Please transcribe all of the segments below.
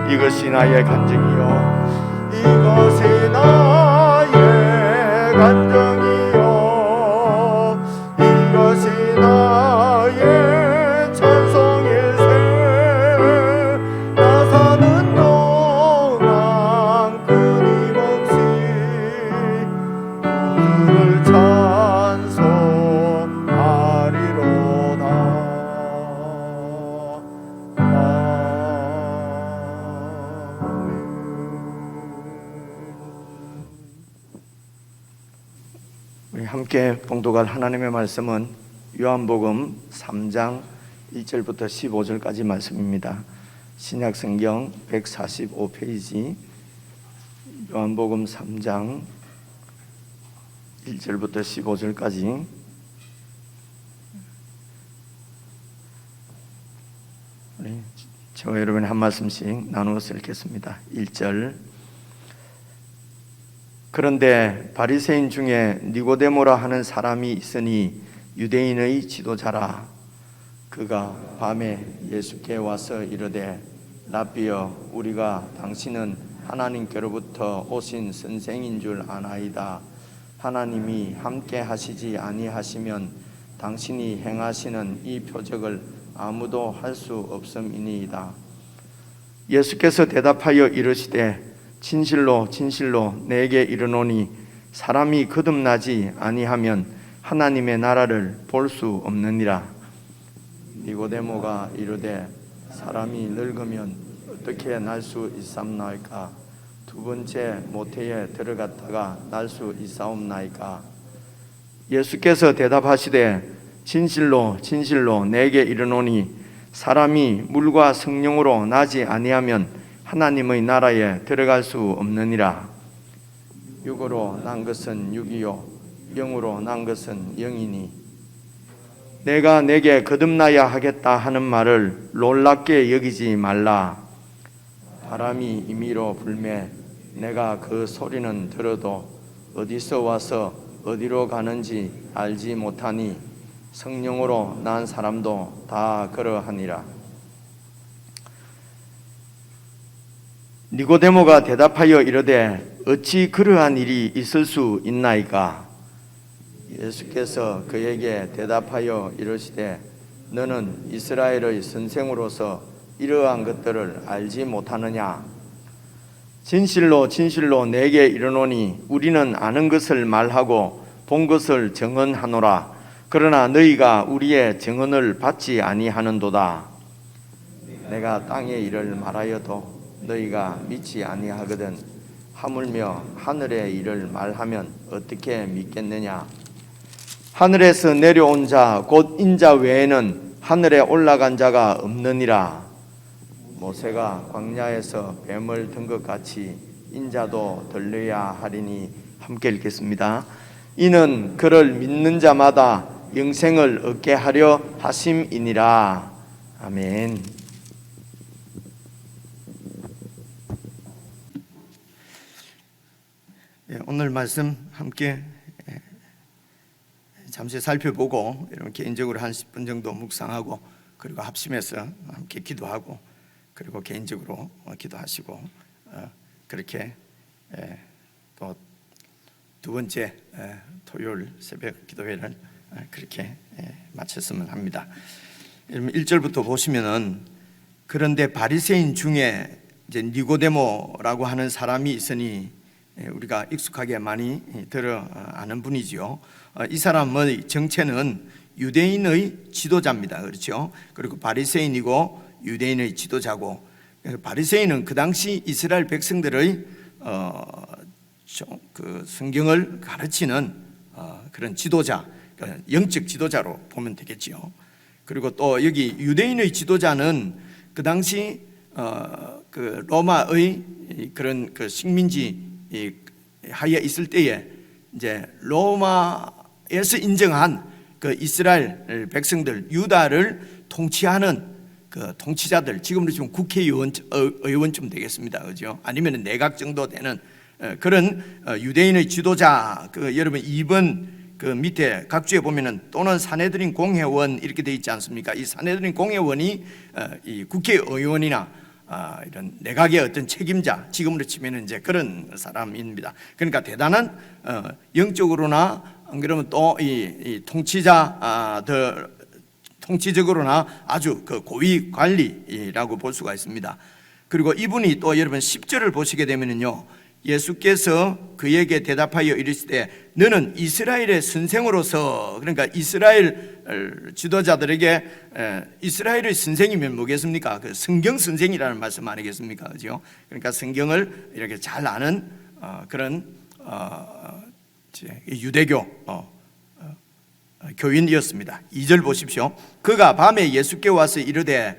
이것이 나의 간증이요, 이것이 나의 간증이요, 이것이 나의 찬송일세. 나 사는 동안 끊임없이 주를 찬송하리로다. 우리 함께 봉독할 하나님의 말씀은 요한복음 3장 1절부터 15절까지 말씀입니다. 신약성경 145페이지 요한복음 3장 1절부터 15절까지 우리 저와 여러분이 한 말씀씩 나누어서 읽겠습니다. 1절. 그런데 바리새인 중에 니고데모라 하는 사람이 있으니 유대인의 지도자라. 그가 밤에 예수께 와서 이르되 랍비여, 우리가 당신은 하나님께로부터 오신 선생인 줄 아나이다. 하나님이 함께 하시지 아니하시면 당신이 행하시는 이 표적을 아무도 할 수 없음이니이다. 예수께서 대답하여 이르시되 진실로 진실로 내게 이르노니 사람이 거듭나지 아니하면 하나님의 나라를 볼 수 없느니라. 니고데모가 이르되 사람이 늙으면 어떻게 날 수 있사옵나이까? 두 번째 모태에 들어갔다가 날 수 있사옵나이까? 예수께서 대답하시되 진실로 진실로 내게 이르노니 사람이 물과 성령으로 나지 아니하면 하나님의 나라에 들어갈 수 없느니라. 육으로 난 것은 육이요 영으로 난 것은 영이니 내가 내게 거듭나야 하겠다 하는 말을 놀랍게 여기지 말라. 바람이 임의로 불매 내가 그 소리는 들어도 어디서 와서 어디로 가는지 알지 못하니 성령으로 난 사람도 다 그러하니라. 니고데모가 대답하여 이르되 어찌 그러한 일이 있을 수 있나이까? 예수께서 그에게 대답하여 이르시되 너는 이스라엘의 선생으로서 이러한 것들을 알지 못하느냐? 진실로 진실로 내게 이르노니 우리는 아는 것을 말하고 본 것을 증언하노라. 그러나 너희가 우리의 증언을 받지 아니하는도다. 내가 땅의 일을 말하여도 너희가 믿지 아니하거든 하물며 하늘의 일을 말하면 어떻게 믿겠느냐? 하늘에서 내려온 자 곧 인자 외에는 하늘에 올라간 자가 없느니라. 모세가 광야에서 뱀을 든 것 같이 인자도 들려야 하리니. 함께 읽겠습니다. 이는 그를 믿는 자마다 영생을 얻게 하려 하심이니라. 아멘. 오늘 말씀 함께 잠시 살펴보고 여러분 개인적으로 한 10분 정도 묵상하고 그리고 합심해서 함께 기도하고 그리고 개인적으로 기도하시고 그렇게 또 두 번째 토요일 새벽 기도회를 그렇게 마쳤으면 합니다. 여러분 1절부터 보시면은 그런데 바리새인 중에 이제 니고데모라고 하는 사람이 있으니 우리가 익숙하게 많이 들어 아는 분이지요. 이 사람의 정체는 유대인의 지도자입니다. 그렇죠? 그리고 바리새인이고 유대인의 지도자고 바리새인은 그 당시 이스라엘 백성들의 그 성경을 가르치는 그런 지도자, 영적 지도자로 보면 되겠지요. 그리고 또 여기 유대인의 지도자는 그 당시 그 로마의 그런 그 식민지 하에 있을 때에 이제 로마에서 인정한 그 이스라엘 백성들, 유다를 통치하는 그 통치자들, 지금으로 치면 의원쯤 되겠습니다, 그죠? 아니면 내각 정도 되는 그런 유대인의 지도자, 그 여러분 2번 그 밑에 각주에 보면은 또는 사내들인 공회원 이렇게 돼 있지 않습니까? 이 사내들인 공회원이 이 국회의원이나 이런 내각의 어떤 책임자, 지금으로 치면은 이제 그런 사람입니다. 그러니까 대단한 영적으로나 안 그러면 또 이 통치적으로나 아주 그 고위 관리라고 볼 수가 있습니다. 그리고 이분이 또 여러분 10절을 보시게 되면은요, 예수께서 그에게 대답하여 이르시되 너는 이스라엘의 선생으로서, 그러니까 이스라엘 지도자들에게 이스라엘의 선생이면 뭐겠습니까? 그 성경 선생이라는 말씀 아니겠습니까? 그죠? 그러니까 성경을 이렇게 잘 아는 그런 유대교 교인이었습니다. 2절 보십시오. 그가 밤에 예수께 와서 이르되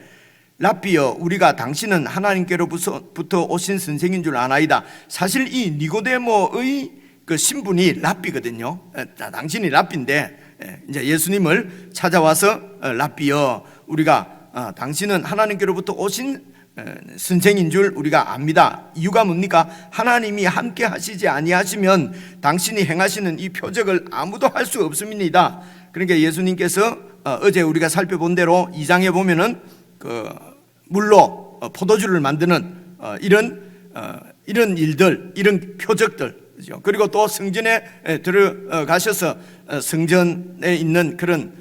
랍비여, 우리가 당신은 하나님께로부터 오신 선생인 줄 아나이다. 사실 이 니고데모의 그 신분이 랍비거든요. 당신이 랍비인데 이제 예수님을 찾아와서 랍비여, 우리가 당신은 하나님께로부터 오신 선생인 줄 우리가 압니다. 이유가 뭡니까? 하나님이 함께 하시지 아니하시면 당신이 행하시는 이 표적을 아무도 할 수 없습니다. 그러니까 예수님께서 어제 우리가 살펴본 대로 2장에 보면은 그 물로 포도주를 만드는 이런 일들, 이런 표적들, 그리고 또 성전에 들어가셔서 성전에 있는 그런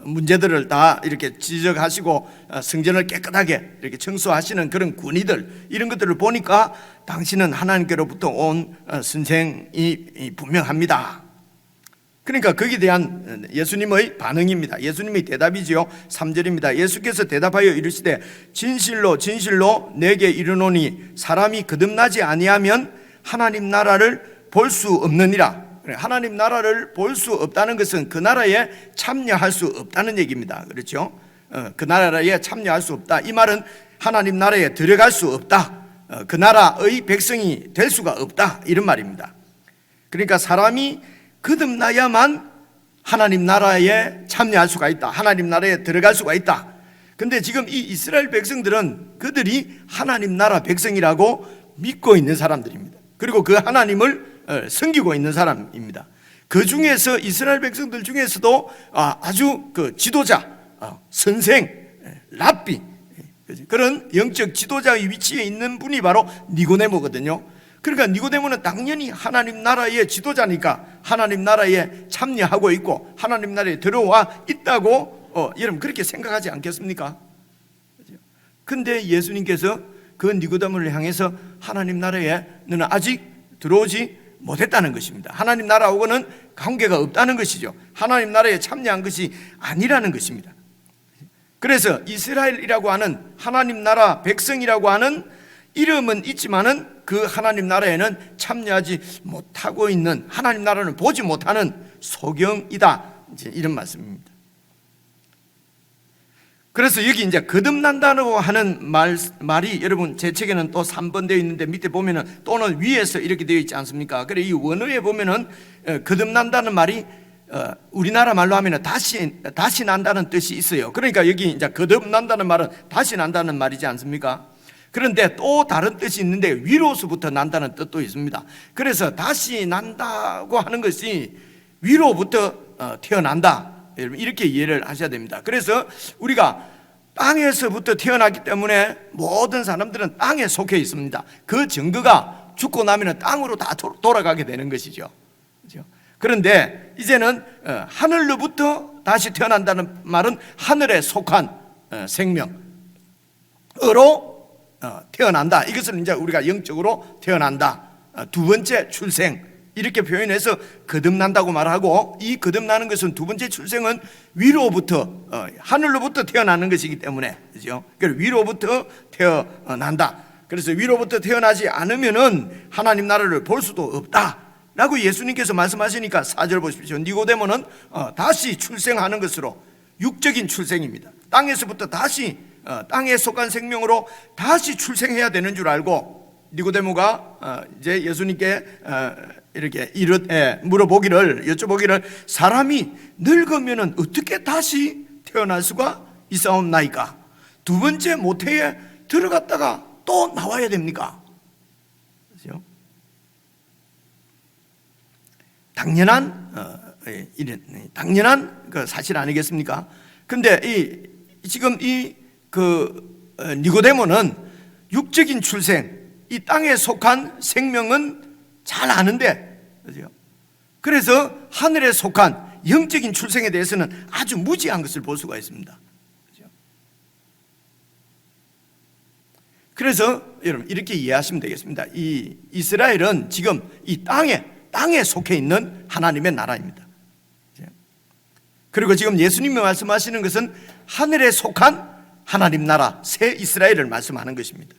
문제들을 다 이렇게 지적하시고 성전을 깨끗하게 이렇게 청소하시는 그런 군의들, 이런 것들을 보니까 당신은 하나님께로부터 온 선생이 분명합니다. 그러니까 거기에 대한 예수님의 반응입니다. 예수님의 대답이지요. 3절입니다. 예수께서 대답하여 이르시되 진실로 진실로 내게 이르노니 사람이 거듭나지 아니하면 하나님 나라를 볼 수 없느니라. 하나님 나라를 볼 수 없다는 것은 그 나라에 참여할 수 없다는 얘기입니다. 그렇죠? 그 나라에 참여할 수 없다. 이 말은 하나님 나라에 들어갈 수 없다. 그 나라의 백성이 될 수가 없다. 이런 말입니다. 그러니까 사람이 거듭나야만 하나님 나라에 참여할 수가 있다. 하나님 나라에 들어갈 수가 있다. 근데 지금 이 이스라엘 백성들은 그들이 하나님 나라 백성이라고 믿고 있는 사람들입니다. 그리고 그 하나님을 섬기고 있는 사람입니다. 그 중에서 이스라엘 백성들 중에서도 아주 그 지도자, 선생, 랍비, 그런 영적 지도자의 위치에 있는 분이 바로 니고데모거든요. 그러니까 니고데모는 당연히 하나님 나라의 지도자니까 하나님 나라에 참여하고 있고 하나님 나라에 들어와 있다고 여러분 그렇게 생각하지 않겠습니까? 근데 예수님께서 그 니고데모를 향해서 하나님 나라에 너는 아직 들어오지 못했다는 것입니다. 하나님 나라하고는 관계가 없다는 것이죠. 하나님 나라에 참여한 것이 아니라는 것입니다. 그래서 이스라엘이라고 하는 하나님 나라 백성이라고 하는 이름은 있지만은 그 하나님 나라에는 참여하지 못하고 있는, 하나님 나라는 보지 못하는 소경이다, 이제 이런 말씀입니다. 그래서 여기 이제 거듭난다고 하는 말이 여러분 제 책에는 또 3번 되어 있는데 밑에 보면은 또는 위에서 이렇게 되어 있지 않습니까? 그래 이 원어에 보면은 거듭난다는 말이 우리나라 말로 하면은 다시 난다는 뜻이 있어요. 그러니까 여기 이제 거듭난다는 말은 다시 난다는 말이지 않습니까? 그런데 또 다른 뜻이 있는데 위로서부터 난다는 뜻도 있습니다. 그래서 다시 난다고 하는 것이 위로부터 태어난다, 이렇게 이해를 하셔야 됩니다. 그래서 우리가 땅에서부터 태어났기 때문에 모든 사람들은 땅에 속해 있습니다. 그 증거가 죽고 나면 땅으로 다 돌아가게 되는 것이죠. 그런데 이제는 하늘로부터 다시 태어난다는 말은 하늘에 속한 생명으로 태어난다. 이것은 이제 우리가 영적으로 태어난다. 두 번째 출생, 이렇게 표현해서 거듭난다고 말하고, 이 거듭나는 것은 두 번째 출생은 위로부터 하늘로부터 태어나는 것이기 때문에, 그죠? 그래서 위로부터 태어난다. 그래서 위로부터 태어나지 않으면은 하나님 나라를 볼 수도 없다라고 예수님께서 말씀하시니까 4절 보십시오. 니고데모는 다시 출생하는 것으로, 육적인 출생입니다. 땅에서부터 다시 땅에 속한 생명으로 다시 출생해야 되는 줄 알고, 니고데모가 이제 예수님께 이렇게 여쭤보기를 사람이 늙으면은 어떻게 다시 태어날 수가 있사옵나이까? 두 번째 모태에 들어갔다가 또 나와야 됩니까? 그렇죠? 당연한 그 사실 아니겠습니까? 근데 지금 니고데모는 육적인 출생, 이 땅에 속한 생명은 잘 아는데, 그죠? 그래서 하늘에 속한 영적인 출생에 대해서는 아주 무지한 것을 볼 수가 있습니다. 그죠? 그래서 여러분 이렇게 이해하시면 되겠습니다. 이 이스라엘은 지금 이 땅에 속해 있는 하나님의 나라입니다. 그죠? 그리고 지금 예수님이 말씀하시는 것은 하늘에 속한 하나님 나라, 새 이스라엘을 말씀하는 것입니다.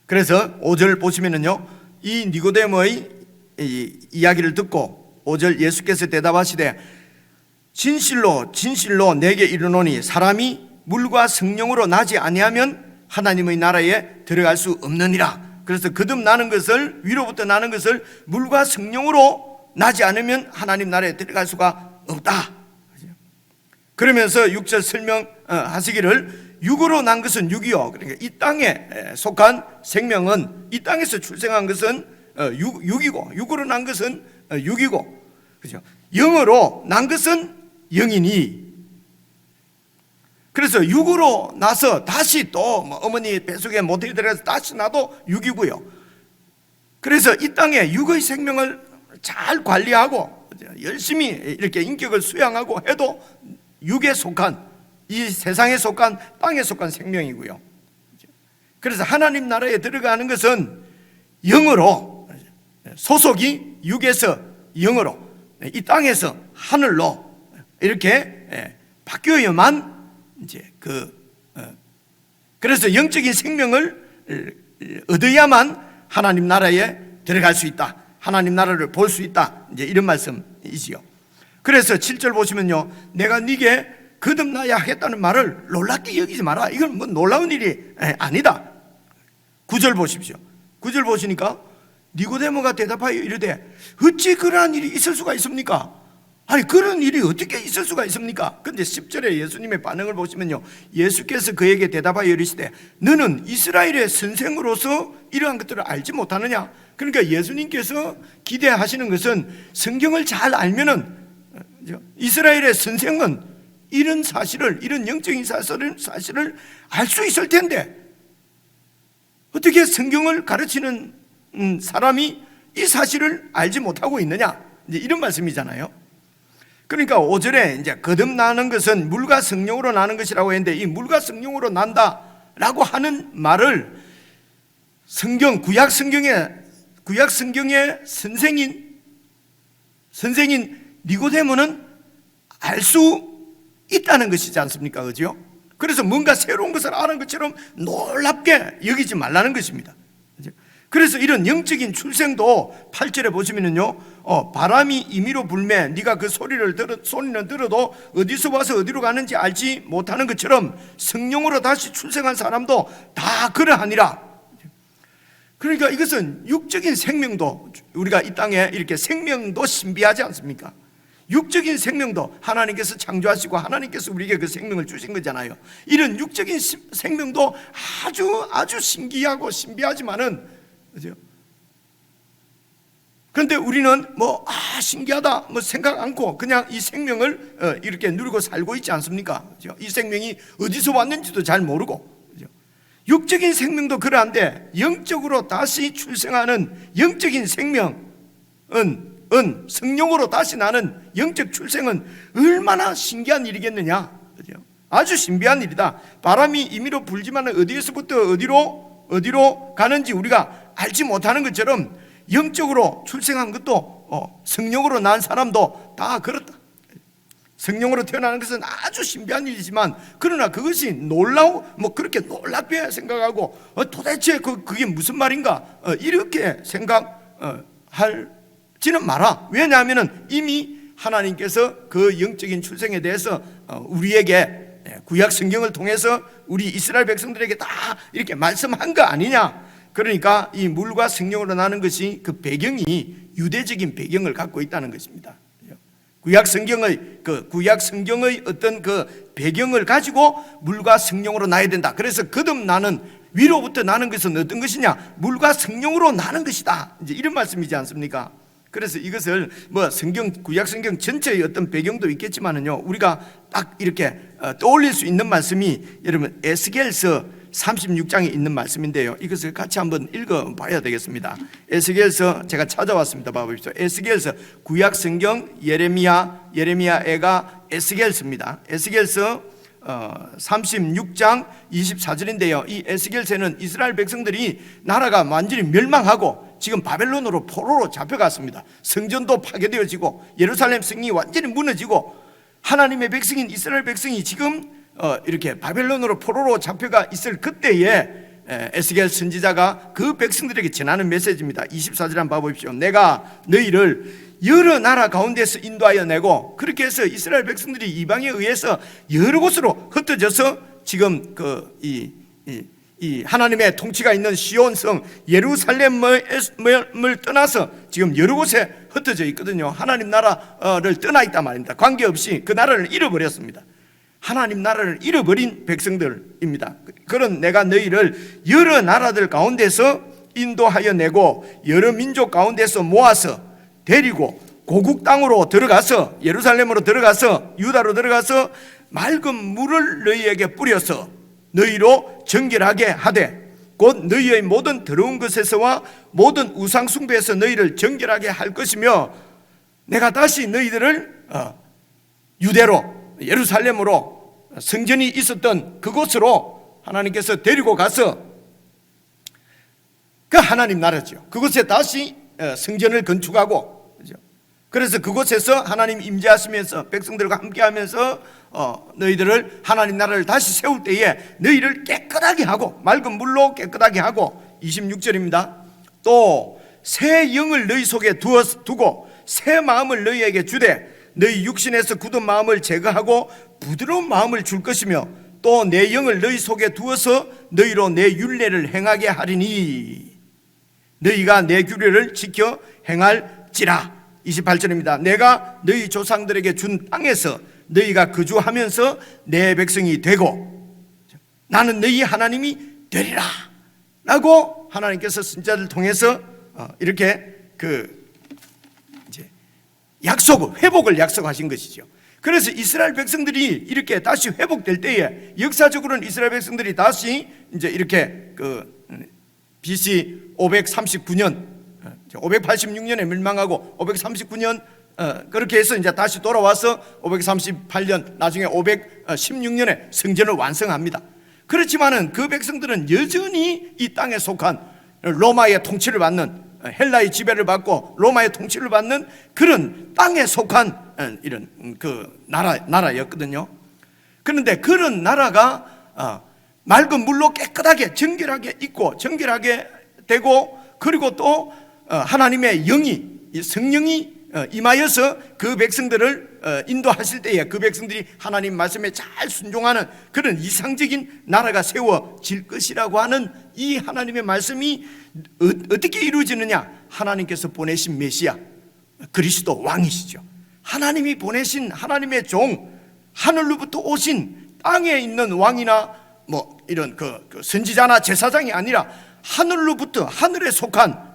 그래서 5절 보시면은요, 이 니고데모의 이야기를 듣고 5절 예수께서 대답하시되 진실로 진실로 내게 이르노니 사람이 물과 성령으로 나지 아니하면 하나님의 나라에 들어갈 수 없느니라. 그래서 거듭나는 것을, 위로부터 나는 것을 물과 성령으로 나지 않으면 하나님 나라에 들어갈 수가 없다. 그러면서 6절 설명하시기를 육으로 난 것은 육이요, 그러니까 이 땅에 속한 생명은, 이 땅에서 출생한 것은 육이고, 육으로 난 것은 육이고, 그죠? 영으로 난 것은 영이니, 그래서 육으로 나서 다시 또 어머니 뱃속에 모태에 들어가서 다시 나도 육이고요. 그래서 이 땅에 육의 생명을 잘 관리하고 열심히 이렇게 인격을 수양하고 해도 육에 속한, 이 세상에 속한, 땅에 속한 생명이고요. 그래서 하나님 나라에 들어가는 것은 영으로, 소속이 육에서 영으로, 이 땅에서 하늘로 이렇게 바뀌어야만 이제 그래서 영적인 생명을 얻어야만 하나님 나라에 들어갈 수 있다, 하나님 나라를 볼 수 있다, 이제 이런 말씀이지요. 그래서 7절 보시면요, 내가 네게 거듭나야 하겠다는 말을 놀랍게 여기지 마라. 이건 뭐 놀라운 일이 아니다. 9절 보십시오. 9절 보시니까 니고데모가 대답하여 이르되 어찌 그러한 일이 있을 수가 있습니까? 아니, 그런 일이 어떻게 있을 수가 있습니까? 근데 10절에 예수님의 반응을 보시면요, 예수께서 그에게 대답하여 이르시되 너는 이스라엘의 선생으로서 이러한 것들을 알지 못하느냐? 그러니까 예수님께서 기대하시는 것은 성경을 잘 알면은 이스라엘의 선생은 이런 사실을, 이런 영적인 사실을 알 수 있을 텐데 어떻게 성경을 가르치는 사람이 이 사실을 알지 못하고 있느냐? 이제 이런 말씀이잖아요. 그러니까 5절에 이제 거듭나는 것은 물과 성령으로 나는 것이라고 했는데, 이 물과 성령으로 난다라고 하는 말을 구약 성경의 선생인 니고데모는 알 수 있다는 것이지 않습니까? 그죠? 그래서 뭔가 새로운 것을 아는 것처럼 놀랍게 여기지 말라는 것입니다. 그래서 이런 영적인 출생도 8절에 보시면은요, 바람이 임의로 불매 네가 그 소리는 들어도 어디서 와서 어디로 가는지 알지 못하는 것처럼 성령으로 다시 출생한 사람도 다 그러하니라. 그러니까 이것은 육적인 생명도, 우리가 이 땅에 이렇게 생명도 신비하지 않습니까? 육적인 생명도 하나님께서 창조하시고 하나님께서 우리에게 그 생명을 주신 거잖아요. 이런 육적인 생명도 아주 신기하고 신비하지만은, 그죠? 그런데 우리는 신기하다 생각 않고 그냥 이 생명을 이렇게 누리고 살고 있지 않습니까? 그죠? 이 생명이 어디서 왔는지도 잘 모르고, 그죠? 육적인 생명도 그러한데 영적으로 다시 출생하는 영적인 생명은, 성령으로 다시 나는 영적 출생은 얼마나 신기한 일이겠느냐, 그죠? 아주 신비한 일이다. 바람이 임의로 불지만 어디에서부터 어디로 가는지 우리가 알지 못하는 것처럼 영적으로 출생한 것도 성령으로 난 사람도 다 그렇다. 성령으로 태어나는 것은 아주 신비한 일이지만 그러나 그것이 그렇게 놀랍게 생각하고 도대체 그게 무슨 말인가 이렇게 생각할지는 마라. 왜냐하면 이미 하나님께서 그 영적인 출생에 대해서 우리에게 구약 성경을 통해서 우리 이스라엘 백성들에게 다 이렇게 말씀한 거 아니냐. 그러니까 이 물과 성령으로 나는 것이 그 배경이 유대적인 배경을 갖고 있다는 것입니다. 구약 성경의 어떤 그 배경을 가지고 물과 성령으로 나야 된다. 그래서 거듭나는, 위로부터 나는 것은 어떤 것이냐? 물과 성령으로 나는 것이다. 이제 이런 말씀이지 않습니까? 그래서 이것을 구약 성경 전체의 어떤 배경도 있겠지만은요, 우리가 딱 이렇게 떠올릴 수 있는 말씀이 여러분 에스겔서 36장에 있는 말씀인데요, 이것을 같이 한번 읽어봐야 되겠습니다. 에스겔서 제가 찾아왔습니다. 봐보십시오. 에스겔서, 구약 성경 예레미야애가 에스겔서입니다. 에스겔서 36장 24절인데요 이 에스겔서는 이스라엘 백성들이 나라가 완전히 멸망하고 지금 바벨론으로 포로로 잡혀갔습니다. 성전도 파괴되어지고 예루살렘 성이 완전히 무너지고 하나님의 백성인 이스라엘 백성이 지금 이렇게 바벨론으로 포로로 잡혀가 있을 그때에 에스겔 선지자가 그 백성들에게 전하는 메시지입니다. 24절 한번 봐보십시오. 내가 너희를 여러 나라 가운데서 인도하여 내고, 그렇게 해서 이스라엘 백성들이 이방에 의해서 여러 곳으로 흩어져서 지금 이 하나님의 통치가 있는 시온성 예루살렘을 떠나서 지금 여러 곳에 흩어져 있거든요. 하나님 나라를 떠나 있단 말입니다. 관계없이 그 나라를 잃어버렸습니다. 하나님 나라를 잃어버린 백성들입니다. 그런 내가 너희를 여러 나라들 가운데서 인도하여 내고 여러 민족 가운데서 모아서 데리고 고국 땅으로 들어가서, 예루살렘으로 들어가서, 유다로 들어가서 맑은 물을 너희에게 뿌려서 너희로 정결하게 하되, 곧 너희의 모든 더러운 것에서와 모든 우상 숭배에서 너희를 정결하게 할 것이며, 내가 다시 너희들을 유대로, 예루살렘으로, 성전이 있었던 그곳으로 하나님께서 데리고 가서, 그 하나님 나라죠. 그곳에 다시 성전을 건축하고, 그래서 그곳에서 하나님 임재하시면서 백성들과 함께하면서 너희들을, 하나님 나라를 다시 세울 때에 너희를 깨끗하게 하고, 맑은 물로 깨끗하게 하고, 26절입니다. 또 새 영을 너희 속에 두고 새 마음을 너희에게 주되 너희 육신에서 굳은 마음을 제거하고 부드러운 마음을 줄 것이며, 또 내 영을 너희 속에 두어서 너희로 내 율례를 행하게 하리니 너희가 내 규례를 지켜 행할지라. 28절입니다. 내가 너희 조상들에게 준 땅에서 너희가 거주하면서 내 백성이 되고 나는 너희 하나님이 되리라 라고 하나님께서 선지자를 통해서 이렇게 회복을 약속하신 것이죠. 그래서 이스라엘 백성들이 이렇게 다시 회복될 때에, 역사적으로는 이스라엘 백성들이 다시 이제 이렇게 BC 539년 586년에 멸망하고 539년 그렇게 해서 이제 다시 돌아와서 538년, 나중에 516년에 성전을 완성합니다. 그렇지만은 그 백성들은 여전히 이 땅에 속한 로마의 통치를 받는, 헬라의 지배를 받고 로마의 통치를 받는 그런 땅에 속한 이런 그 나라였거든요. 그런데 그런 나라가 맑은 물로 깨끗하게 정결하게 있고 정결하게 되고, 그리고 또 하나님의 성령이 임하여서 그 백성들을 인도하실 때에 그 백성들이 하나님 말씀에 잘 순종하는 그런 이상적인 나라가 세워질 것이라고 하는 이 하나님의 말씀이 어떻게 이루어지느냐? 하나님께서 보내신 메시아 그리스도 왕이시죠. 하나님이 보내신 하나님의 종, 하늘로부터 오신 땅에 있는 왕이나 이런 그 선지자나 제사장이 아니라 하늘로부터, 하늘에 속한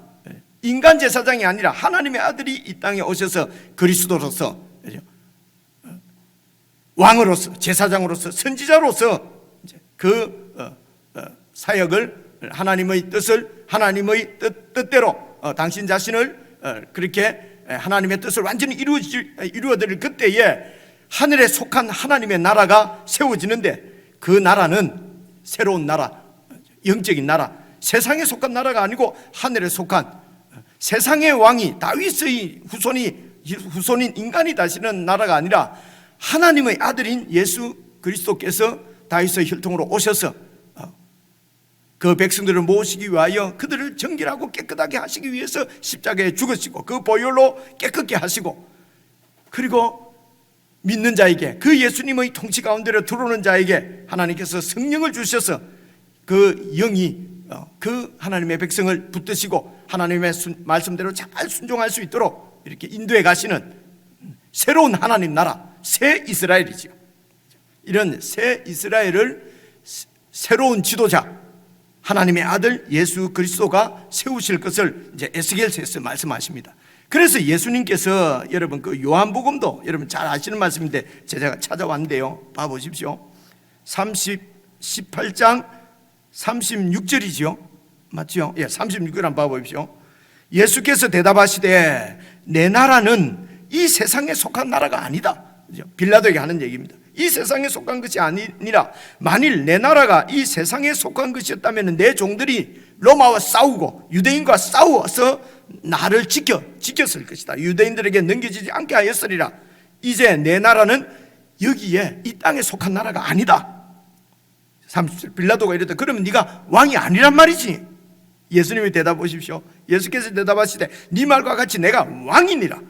인간 제사장이 아니라 하나님의 아들이 이 땅에 오셔서 그리스도로서, 왕으로서, 제사장으로서, 선지자로서 그 사역을, 하나님의 뜻대로 당신 자신을 그렇게 하나님의 뜻을 완전히 이루어드릴 그때에 하늘에 속한 하나님의 나라가 세워지는데, 그 나라는 새로운 나라, 영적인 나라, 세상에 속한 나라가 아니고 하늘에 속한 세상의 왕이 다윗의 후손인 인간이 다스리는 나라가 아니라 하나님의 아들인 예수 그리스도께서 다윗의 혈통으로 오셔서 그 백성들을 모으시기 위하여 그들을 정결하고 깨끗하게 하시기 위해서 십자가에 죽으시고 그 보혈로 깨끗게 하시고, 그리고 믿는 자에게, 그 예수님의 통치 가운데로 들어오는 자에게 하나님께서 성령을 주셔서 그 영이 그 하나님의 백성을 붙드시고 하나님의 말씀대로 잘 순종할 수 있도록 이렇게 인도해 가시는 새로운 하나님 나라, 새 이스라엘이죠. 이런 새 이스라엘을 새로운 지도자 하나님의 아들 예수 그리스도가 세우실 것을 이제 에스겔서에서 말씀하십니다. 그래서 예수님께서, 여러분 그 요한복음도 여러분 잘 아시는 말씀인데 제가 찾아왔는데요, 봐보십시오. 18장 36절이죠. 맞죠? 예, 36절 한번 봐보십시오. 예수께서 대답하시되 내 나라는 이 세상에 속한 나라가 아니다. 빌라도에게 하는 얘기입니다. 이 세상에 속한 것이 아니라 만일 내 나라가 이 세상에 속한 것이었다면 내 종들이 로마와 싸우고 유대인과 싸워서 나를 지켰을 것이다. 유대인들에게 넘겨지지 않게 하였으리라. 이제 내 나라는 여기에 이 땅에 속한 나라가 아니다. 30절 빌라도가 이랬다. 그러면 네가 왕이 아니란 말이지. 예수님이 대답하십시오. 예수께서 대답하시되 네 말과 같이 내가 왕이니라.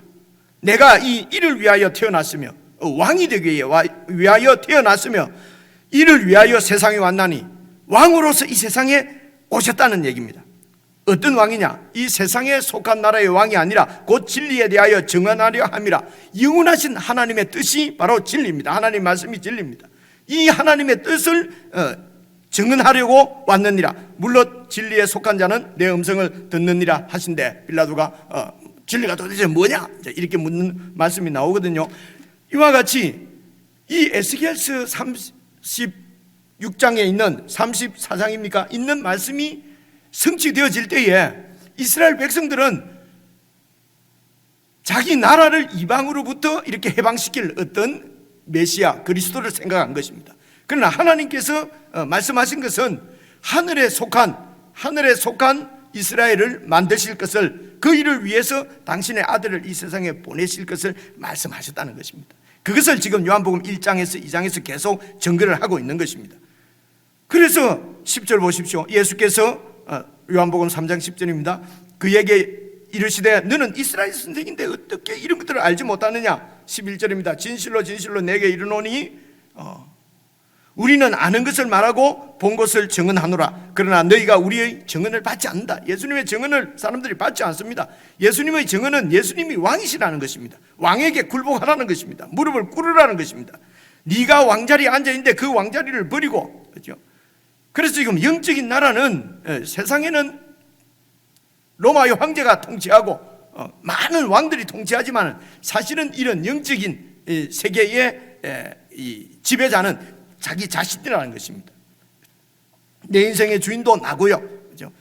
내가 이를 위하여 태어났으며 왕이 되기 위하여 태어났으며 이를 위하여 세상에 왔나니 왕으로서 이 세상에 오셨다는 얘기입니다. 어떤 왕이냐? 이 세상에 속한 나라의 왕이 아니라 곧 진리에 대하여 정언하려 함이라. 영원하신 하나님의 뜻이 바로 진리입니다. 하나님 말씀이 진리입니다. 이 하나님의 뜻을 정언하려고 왔느니라. 물론 진리에 속한 자는 내 음성을 듣느니라 하신데, 빌라도가 진리가 도대체 뭐냐? 이렇게 묻는 말씀이 나오거든요. 이와 같이 이 에스겔서 36장에 있는 34장입니까? 있는 말씀이 성취되어질 때에 이스라엘 백성들은 자기 나라를 이방으로부터 이렇게 해방시킬 어떤 메시아 그리스도를 생각한 것입니다. 그러나 하나님께서 말씀하신 것은 하늘에 속한 이스라엘을 만드실 것을, 그 일을 위해서 당신의 아들을 이 세상에 보내실 것을 말씀하셨다는 것입니다. 그것을 지금 요한복음 1장에서 2장에서 계속 전개를 하고 있는 것입니다. 그래서 10절 보십시오. 예수께서 요한복음 3장 10절입니다. 그에게 이르시되 너는 이스라엘 선생인데 어떻게 이런 것들을 알지 못하느냐. 11절입니다. 진실로 진실로 내게 이르노니 우리는 아는 것을 말하고 본 것을 증언하노라. 그러나 너희가 우리의 증언을 받지 않는다. 예수님의 증언을 사람들이 받지 않습니다. 예수님의 증언은 예수님이 왕이시라는 것입니다. 왕에게 굴복하라는 것입니다. 무릎을 꿇으라는 것입니다. 네가 왕자리에 앉아있는데 그 왕자리를 버리고, 그렇죠? 그래서 지금 영적인 나라는, 세상에는 로마의 황제가 통치하고 많은 왕들이 통치하지만 사실은 이런 영적인 세계의 이 지배자는 자기 자신이라는 것입니다. 내 인생의 주인도 나고요, 그렇죠?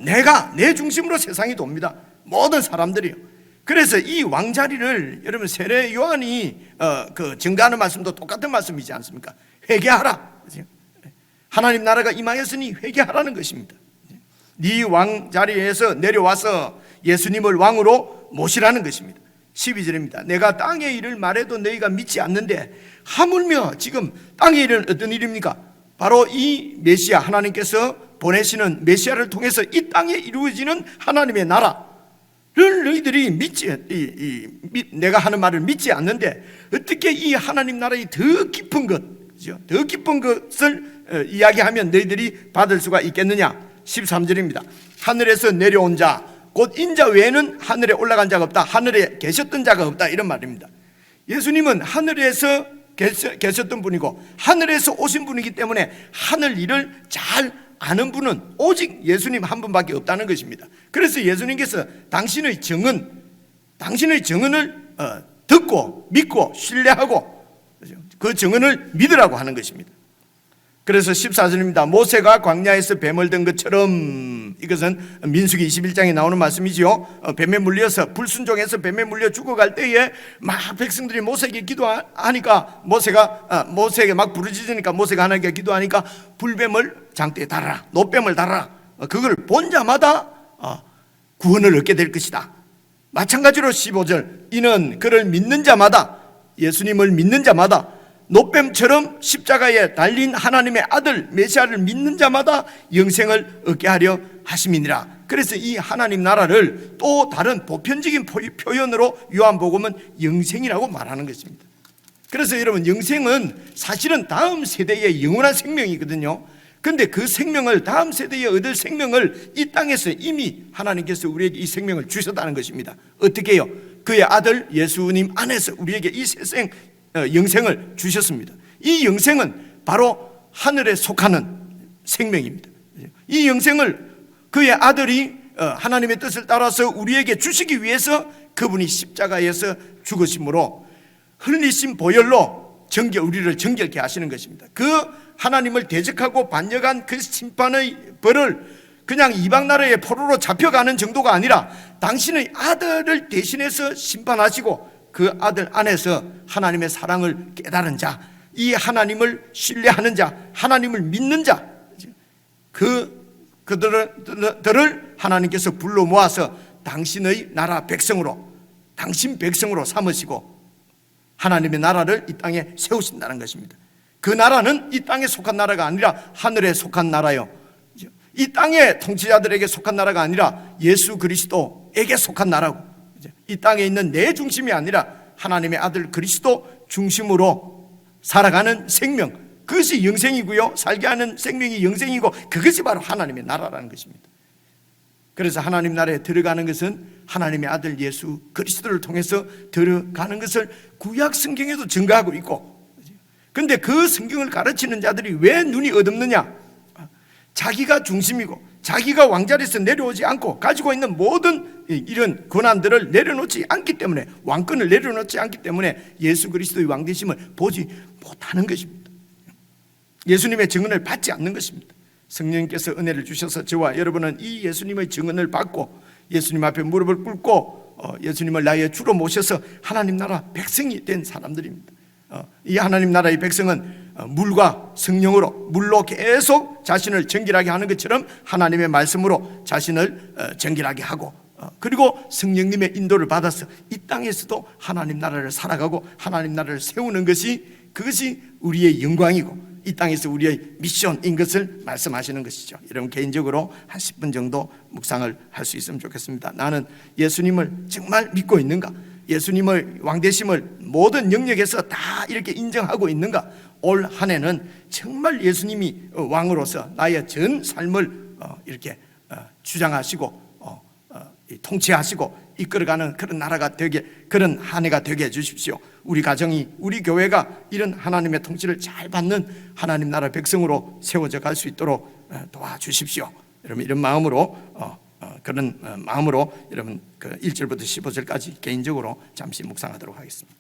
내가 내 중심으로 세상이 돕니다. 모든 사람들이요. 그래서 이 왕자리를 여러분 세례 요한이 그 증거하는 말씀도 똑같은 말씀이지 않습니까? 회개하라, 그렇죠? 하나님 나라가 임하였으니 회개하라는 것입니다. 네 왕자리에서 내려와서 예수님을 왕으로 모시라는 것입니다. 12절입니다. 내가 땅의 일을 말해도 너희가 믿지 않는데 하물며 지금 땅의 일은 어떤 일입니까? 바로 이 메시아, 하나님께서 보내시는 메시아를 통해서 이 땅에 이루어지는 하나님의 나라를 너희들이 내가 하는 말을 믿지 않는데 어떻게 이 하나님 나라의 더 깊은 것, 그렇죠? 더 깊은 것을 이야기하면 너희들이 받을 수가 있겠느냐. 13절입니다. 하늘에서 내려온 자 곧 인자 외에는 하늘에 올라간 자가 없다. 하늘에 계셨던 자가 없다. 이런 말입니다. 예수님은 하늘에서 계셨던 분이고 하늘에서 오신 분이기 때문에 하늘 일을 잘 아는 분은 오직 예수님 한 분밖에 없다는 것입니다. 그래서 예수님께서 당신의 증언을 듣고 믿고 신뢰하고 그 증언을 믿으라고 하는 것입니다. 그래서 14절입니다. 모세가 광야에서 뱀을 든 것처럼, 이것은 민수기 21장에 나오는 말씀이지요. 뱀에 물려서 불순종해서 뱀에 물려 죽어갈 때에 막 백성들이 모세에게 기도하니까 모세에게 막 부르짖으니까 모세가 하나님께 기도하니까 불뱀을 장대에 달아라, 노뱀을 달아라. 그걸 본 자마다 구원을 얻게 될 것이다. 마찬가지로 15절, 이는 그를 믿는 자마다, 예수님을 믿는 자마다, 노뱀처럼 십자가에 달린 하나님의 아들 메시아를 믿는 자마다 영생을 얻게 하려 하심이니라. 그래서 이 하나님 나라를 또 다른 보편적인 표현으로 요한복음은 영생이라고 말하는 것입니다. 그래서 여러분, 영생은 사실은 다음 세대의 영원한 생명이거든요. 그런데 그 생명을, 다음 세대에 얻을 생명을 이 땅에서 이미 하나님께서 우리에게 이 생명을 주셨다는 것입니다. 어떻게 해요? 그의 아들 예수님 안에서 우리에게 이 세상 영생을 주셨습니다. 이 영생은 바로 하늘에 속하는 생명입니다. 이 영생을 그의 아들이 하나님의 뜻을 따라서 우리에게 주시기 위해서 그분이 십자가에서 죽으심으로 흘리신 보혈로 우리를 정결케 하시는 것입니다. 그 하나님을 대적하고 반역한 그 심판의 벌을 그냥 이방 나라의 포로로 잡혀가는 정도가 아니라 당신의 아들을 대신해서 심판하시고 그 아들 안에서 하나님의 사랑을 깨달은 자, 이 하나님을 신뢰하는 자, 하나님을 믿는 자, 그들을 하나님께서 불러 모아서 당신의 나라 백성으로, 당신 백성으로 삼으시고 하나님의 나라를 이 땅에 세우신다는 것입니다. 그 나라는 이 땅에 속한 나라가 아니라 하늘에 속한 나라요, 이 땅의 통치자들에게 속한 나라가 아니라 예수 그리스도에게 속한 나라고, 이 땅에 있는 내 중심이 아니라 하나님의 아들 그리스도 중심으로 살아가는 생명, 그것이 영생이고요, 살게 하는 생명이 영생이고, 그것이 바로 하나님의 나라라는 것입니다. 그래서 하나님 나라에 들어가는 것은 하나님의 아들 예수 그리스도를 통해서 들어가는 것을 구약 성경에도 증거하고 있고, 그런데 그 성경을 가르치는 자들이 왜 눈이 어둡느냐? 자기가 중심이고 자기가 왕자리에서 내려오지 않고 가지고 있는 모든 이런 권한들을 내려놓지 않기 때문에, 왕권을 내려놓지 않기 때문에 예수 그리스도의 왕되심을 보지 못하는 것입니다. 예수님의 증언을 받지 않는 것입니다. 성령님께서 은혜를 주셔서 저와 여러분은 이 예수님의 증언을 받고 예수님 앞에 무릎을 꿇고 예수님을 나의 주로 모셔서 하나님 나라 백성이 된 사람들입니다. 이 하나님 나라의 백성은 물과 성령으로, 물로 계속 자신을 정결하게 하는 것처럼 하나님의 말씀으로 자신을 정결하게 하고, 그리고 성령님의 인도를 받아서 이 땅에서도 하나님 나라를 살아가고 하나님 나라를 세우는 것이, 그것이 우리의 영광이고 이 땅에서 우리의 미션인 것을 말씀하시는 것이죠. 여러분, 개인적으로 한 10분 정도 묵상을 할 수 있으면 좋겠습니다. 나는 예수님을 정말 믿고 있는가? 예수님의 왕되심을 모든 영역에서 다 이렇게 인정하고 있는가? 올 한 해는 정말 예수님이 왕으로서 나의 전 삶을 이렇게 주장하시고 통치하시고 이끌어가는 그런 나라가 되게, 그런 한 해가 되게 해주십시오. 우리 가정이, 우리 교회가 이런 하나님의 통치를 잘 받는 하나님 나라 백성으로 세워져 갈 수 있도록 도와주십시오. 여러분, 이런 마음으로 그런 마음으로 여러분 그 1절부터 15절까지 개인적으로 잠시 묵상하도록 하겠습니다.